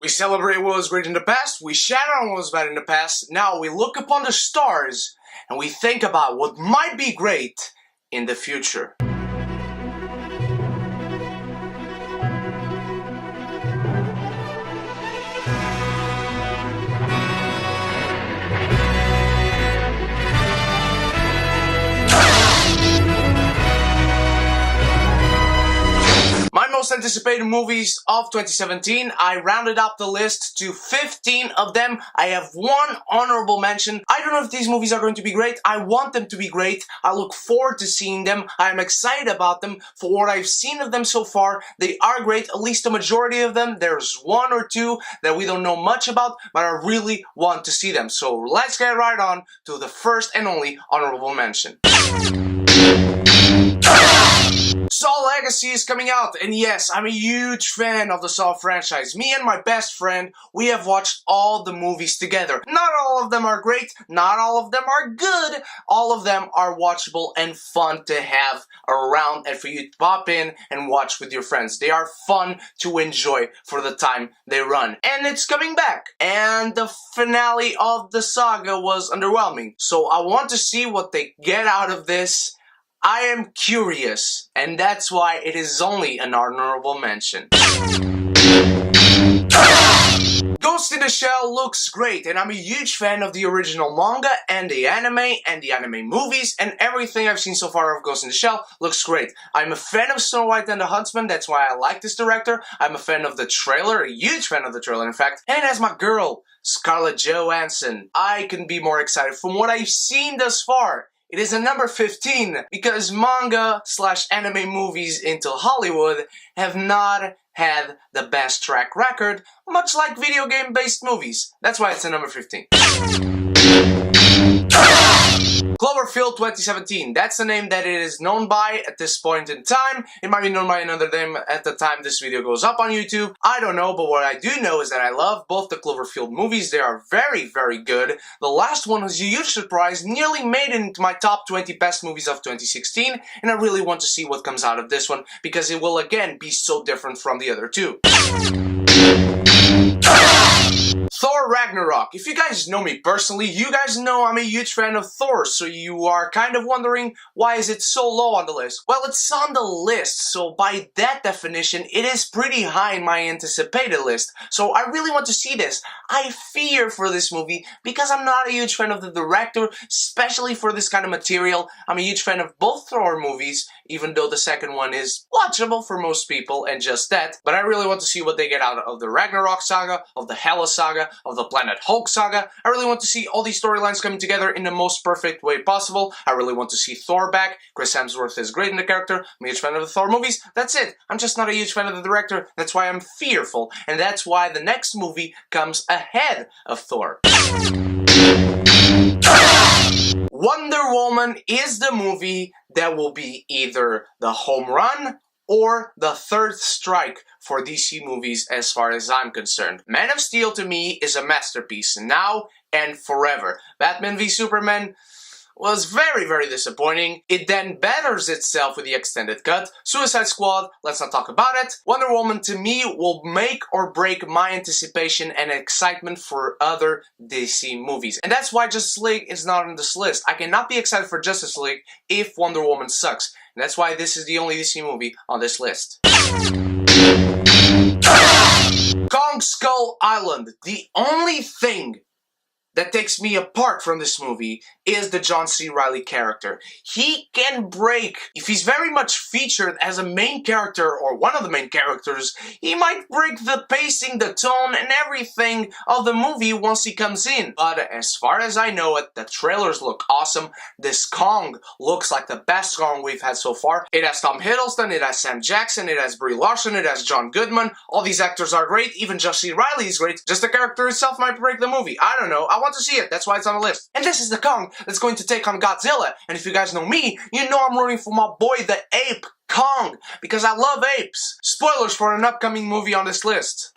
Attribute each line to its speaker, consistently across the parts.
Speaker 1: We celebrate what was great in the past, we shatter on what was bad in the past, now we look upon the stars and we think about what might be great in the future. My most anticipated movies of 2017, I rounded up the list to 15 of them. I have one honorable mention. I don't know if these movies are going to be great. I want them to be great. I look forward to seeing them. I'm excited about them. For what I've seen of them so far, they are great. At least the majority of them. There's one or two that we don't know much about, but I really want to see them. So let's get right on to the first and only honorable mention. Saw Legacy is coming out, and yes, I'm a huge fan of the Saw franchise. Me and my best friend, we have watched all the movies together. Not all of them are great, not all of them are good, all of them are watchable and fun to have around and for you to pop in and watch with your friends. They are fun to enjoy for the time they run. And it's coming back. And the finale of the saga was underwhelming. So I want to see what they get out of this. I am curious, and that's why it is only an honorable mention. Ghost in the Shell looks great, and I'm a huge fan of the original manga and the anime movies, and everything I've seen so far of Ghost in the Shell looks great. I'm a fan of Snow White and the Huntsman, that's why I like this director. I'm a fan of the trailer, a huge fan of the trailer in fact, and it has my girl, Scarlett Johansson. I couldn't be more excited from what I've seen thus far. It is a number 15 because manga/anime movies into Hollywood have not had the best track record, much like video game based movies. That's why it's a number 15. Cloverfield 2017, that's the name that it is known by at this point in time. It might be known by another name at the time this video goes up on YouTube. I don't know, but what I do know is that I love both the Cloverfield movies. They are very, very good. The last one was a huge surprise, nearly made it into my top 20 best movies of 2016, and I really want to see what comes out of this one, because it will again be so different from the other two. Thor Ragnarok. If you guys know me personally, you guys know I'm a huge fan of Thor, so you are kind of wondering why is it so low on the list. Well, it's on the list, so by that definition, it is pretty high in my anticipated list. So I really want to see this. I fear for this movie because I'm not a huge fan of the director, especially for this kind of material. I'm a huge fan of both Thor movies, even though the second one is watchable for most people and just that. But I really want to see what they get out of the Ragnarok saga, of the Hela saga, of the Planet Hulk saga. I really want to see all these storylines coming together in the most perfect way possible. I really want to see Thor back. Chris Hemsworth is great in the character. I'm a huge fan of the Thor movies. That's it. I'm just not a huge fan of the director. That's why I'm fearful. And that's why the next movie comes ahead of Thor. Wonder Woman is the movie that will be either the home run or the third strike for DC movies as far as I'm concerned. Man of Steel to me is a masterpiece now and forever. Batman v Superman was very, very disappointing. It then betters itself with the extended cut. Suicide Squad, let's not talk about it. Wonder Woman to me will make or break my anticipation and excitement for other DC movies. And that's why Justice League is not on this list. I cannot be excited for Justice League if Wonder Woman sucks. And that's why this is the only DC movie on this list. Kong Skull Island. The only thing that takes me apart from this movie is the John C. Reilly character. He can break, if he's very much featured as a main character or one of the main characters, he might break the pacing, the tone, and everything of the movie once he comes in. But as far as I know it, the trailers look awesome. This Kong looks like the best Kong we've had so far. It has Tom Hiddleston, it has Sam Jackson, it has Brie Larson, it has John Goodman. All these actors are great, even John C. Reilly is great. Just the character itself might break the movie. I don't know. I want to see it. That's why it's on the list. And this is the Kong that's going to take on Godzilla. And if you guys know me, you know I'm rooting for my boy, the ape, Kong, because I love apes. Spoilers for an upcoming movie on this list.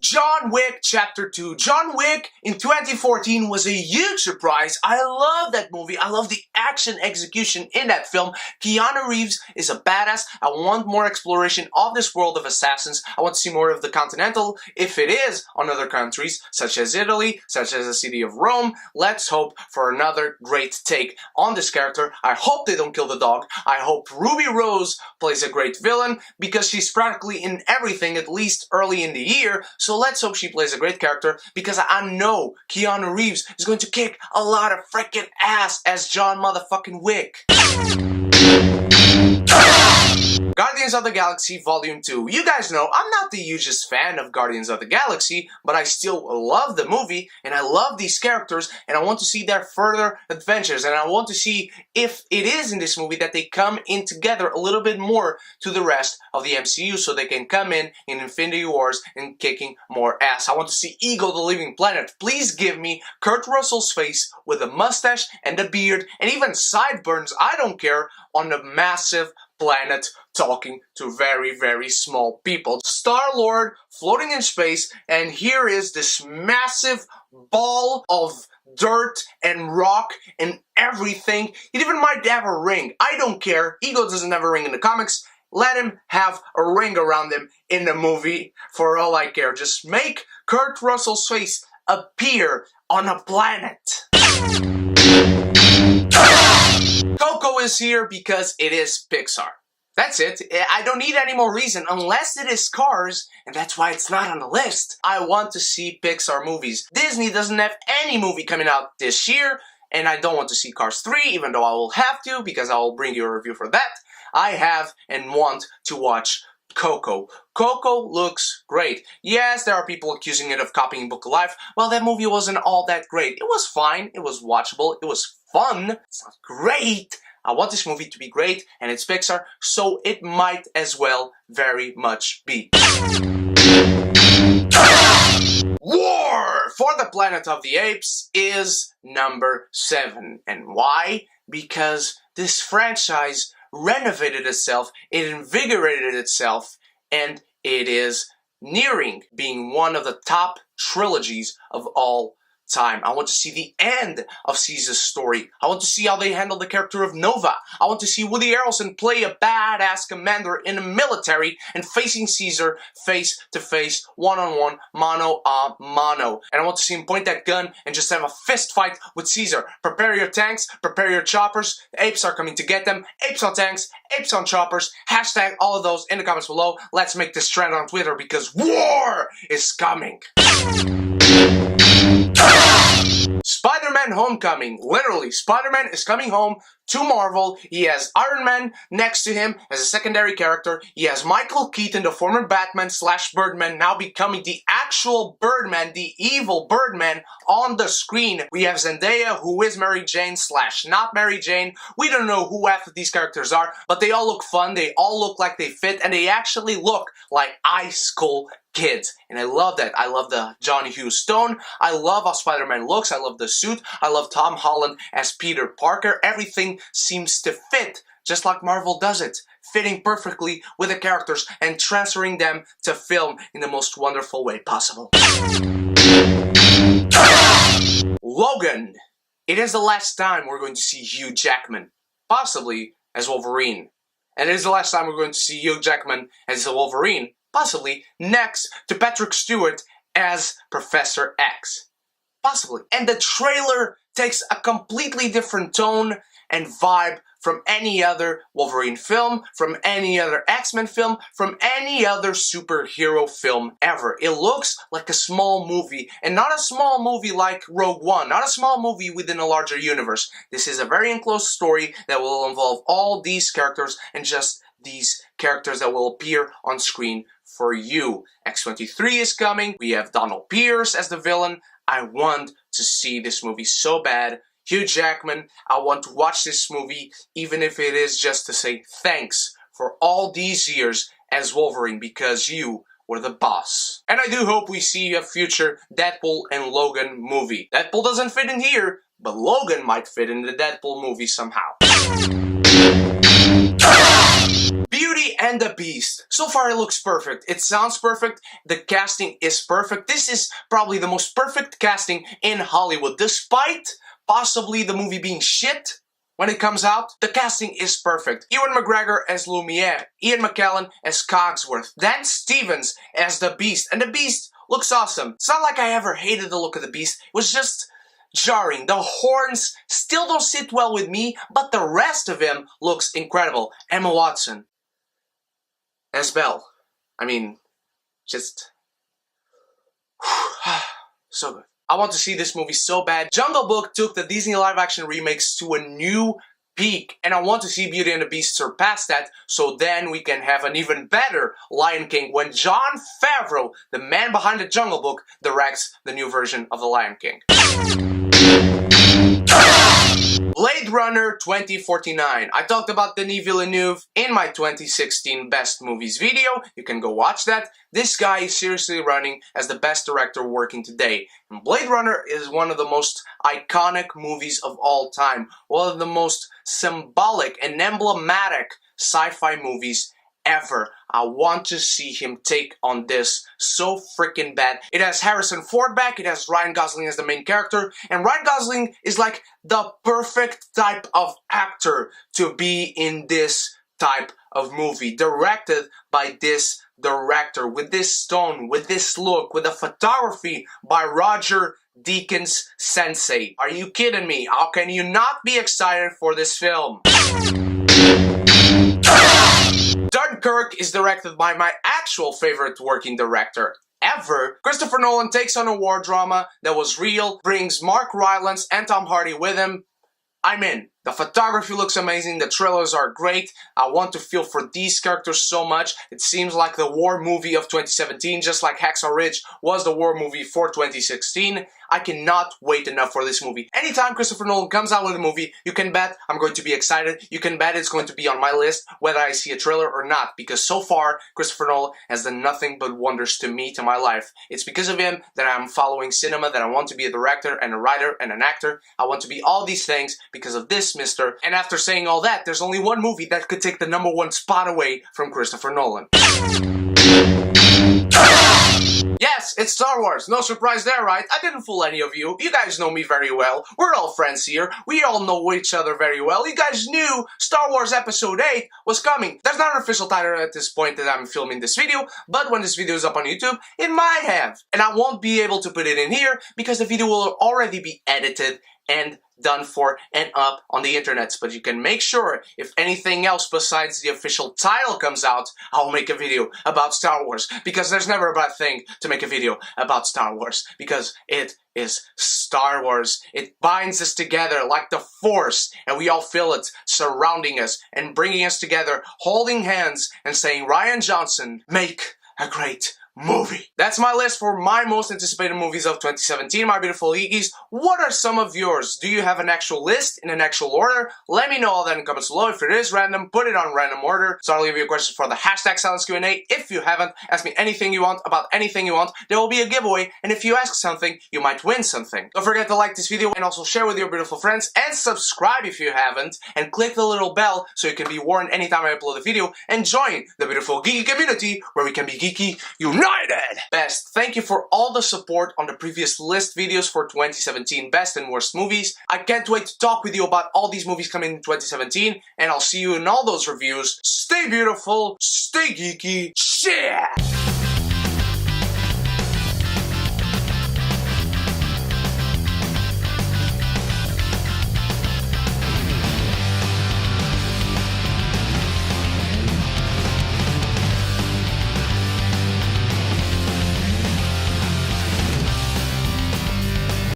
Speaker 1: John John Wick Chapter 2. John Wick in 2014 was a huge surprise. I love that movie. I love the action execution in that film. Keanu Reeves is a badass. I want more exploration of this world of assassins. I want to see more of the Continental, if it is on other countries, such as Italy, such as the city of Rome. Let's hope for another great take on this character. I hope they don't kill the dog. I hope Ruby Rose plays a great villain, because she's practically in everything, at least early in the year. So let's hope she plays a great character, because I know Keanu Reeves is going to kick a lot of freaking ass as John motherfucking Wick. Guardians of the Galaxy Volume 2. You guys know I'm not the hugest fan of Guardians of the Galaxy, but I still love the movie, and I love these characters, and I want to see their further adventures, and I want to see if it is in this movie that they come in together a little bit more to the rest of the MCU, so they can come in Infinity Wars and kicking more ass. I want to see Ego the Living Planet. Please give me Kurt Russell's face with a mustache and a beard, and even sideburns, I don't care, on a massive planet talking to very, very small people. Star-Lord floating in space, and here is this massive ball of dirt and rock and everything. He even might have a ring. I don't care. Ego doesn't have a ring in the comics. Let him have a ring around him in the movie for all I care. Just make Kurt Russell's face appear on a planet. Coco is here because it is Pixar. That's it. I don't need any more reason unless it is Cars, and that's why it's not on the list. I want to see Pixar movies. Disney doesn't have any movie coming out this year, and I don't want to see Cars 3, even though I will have to, because I will bring you a review for that. I have and want to watch Coco. Coco looks great. Yes, there are people accusing it of copying Book of Life. Well, that movie wasn't all that great. It was fine. It was watchable. It was fun. It's not great. I want this movie to be great, and it's Pixar, so it might as well very much be. War for the Planet of the Apes is number 7. And why? Because this franchise renovated itself, it invigorated itself, and it is nearing being one of the top trilogies of all time. I want to see the end of Caesar's story. I want to see how they handle the character of Nova. I want to see Woody Harrelson play a badass commander in the military and facing Caesar face to face, one-on-one, mano a mano. And I want to see him point that gun and just have a fist fight with Caesar. Prepare your tanks, prepare your choppers. The apes are coming to get them. Apes on tanks, apes on choppers. Hashtag all of those in the comments below. Let's make this trend on Twitter, because war is coming. SpiderMan Homecoming. Literally, Spider-Man is coming home to Marvel. He has Iron Man next to him as a secondary character. He has Michael Keaton, the former Batman / Birdman, now becoming the actual Birdman, the evil Birdman, on the screen. We have Zendaya, who is Mary Jane / not Mary Jane. We don't know who half of these characters are, but they all look fun, they all look like they fit, and they actually look like high school kids. And I love that. I love the Johnny Hughes Stone. I love how Spider-Man looks. I love the suit. I love Tom Holland as Peter Parker. Everything seems to fit, just like Marvel does it, fitting perfectly with the characters and transferring them to film in the most wonderful way possible. Logan. It is the last time we're going to see Hugh Jackman, possibly as Wolverine. And it is the last time we're going to see Hugh Jackman as a Wolverine, possibly next to Patrick Stewart as Professor X. Possibly. And the trailer takes a completely different tone and vibe from any other Wolverine film, from any other X-Men film, from any other superhero film ever. It looks like a small movie, and not a small movie like Rogue One, not a small movie within a larger universe. This is a very enclosed story that will involve all these characters and just these characters that will appear on screen for you. X-23 is coming. We have Donald Pierce as the villain. I want to see this movie so bad. Hugh Jackman, I want to watch this movie, even if it is just to say thanks for all these years as Wolverine, because you were the boss. And I do hope we see a future Deadpool and Logan movie. Deadpool doesn't fit in here, but Logan might fit in the Deadpool movie somehow. Beauty and the Beast. So far it looks perfect. It sounds perfect. The casting is perfect. This is probably the most perfect casting in Hollywood. Despite possibly the movie being shit when it comes out, the casting is perfect. Ewan McGregor as Lumiere, Ian McKellen as Cogsworth, Dan Stevens as the Beast, and the Beast looks awesome. It's not like I ever hated the look of the Beast. It was just jarring. The horns still don't sit well with me, but the rest of him looks incredible. Emma Watson as Belle. I mean, just so good. I want to see this movie so bad. Jungle Book took the Disney live-action remakes to a new peak, and I want to see Beauty and the Beast surpass that, so then we can have an even better Lion King when Jon Favreau, the man behind the Jungle Book, directs the new version of the Lion King. Blade Runner 2049. I talked about Denis Villeneuve in my 2016 Best Movies video. You can go watch that. This guy is seriously running as the best director working today. And Blade Runner is one of the most iconic movies of all time. One of the most symbolic and emblematic sci-fi movies ever. I want to see him take on this so freaking bad. It has Harrison Ford back, it has Ryan Gosling as the main character, and Ryan Gosling is like the perfect type of actor to be in this type of movie. Directed by this director, with this tone, with this look, with the photography by Roger Deakins Sensei. Are you kidding me? How can you not be excited for this film? Dunkirk is directed by my actual favorite working director ever. Christopher Nolan takes on a war drama that was real, brings Mark Rylance and Tom Hardy with him. I'm in. The photography looks amazing, the trailers are great, I want to feel for these characters so much. It seems like the war movie of 2017, just like Hacksaw Ridge was the war movie for 2016. I cannot wait enough for this movie. Anytime Christopher Nolan comes out with a movie, you can bet I'm going to be excited. You can bet it's going to be on my list, whether I see a trailer or not, because so far, Christopher Nolan has done nothing but wonders to me, to my life. It's because of him that I'm following cinema, that I want to be a director and a writer and an actor. I want to be all these things because of this mister. And after saying all that, there's only one movie that could take the #1 spot away from Christopher Nolan. Yes, it's Star Wars. No surprise there, right? I didn't fool any of you. You guys know me very well. We're all friends here. We all know each other very well. You guys knew Star Wars Episode 8 was coming. There's not an official title at this point that I'm filming this video, but when this video is up on YouTube, it might have. And I won't be able to put it in here because the video will already be edited and done for and up on the internet. But you can make sure if anything else besides the official title comes out, I'll make a video about Star Wars, because there's never a bad thing to make a video about Star Wars, because it is Star Wars. It binds us together like the Force, and we all feel it surrounding us and bringing us together, holding hands and saying, Rian Johnson, make a great movie. That's my list for my most anticipated movies of 2017, my beautiful geekies. What are some of yours? Do you have an actual list in an actual order? Let me know all that in the comments below. If it is random, put it on random order. So I'll leave you a question for the hashtag silence Q&A. If you haven't, ask me anything you want about anything you want. There will be a giveaway, and if you ask something, you might win something. Don't forget to like this video and also share with your beautiful friends, and subscribe if you haven't, and click the little bell so you can be warned anytime I upload a video, and join the beautiful geeky community where we can be geeky united. Best, thank you for all the support on the previous list videos for 2017 best and worst movies. I can't wait to talk with you about all these movies coming in 2017, and I'll see you in all those reviews. Stay beautiful, stay geeky, shit!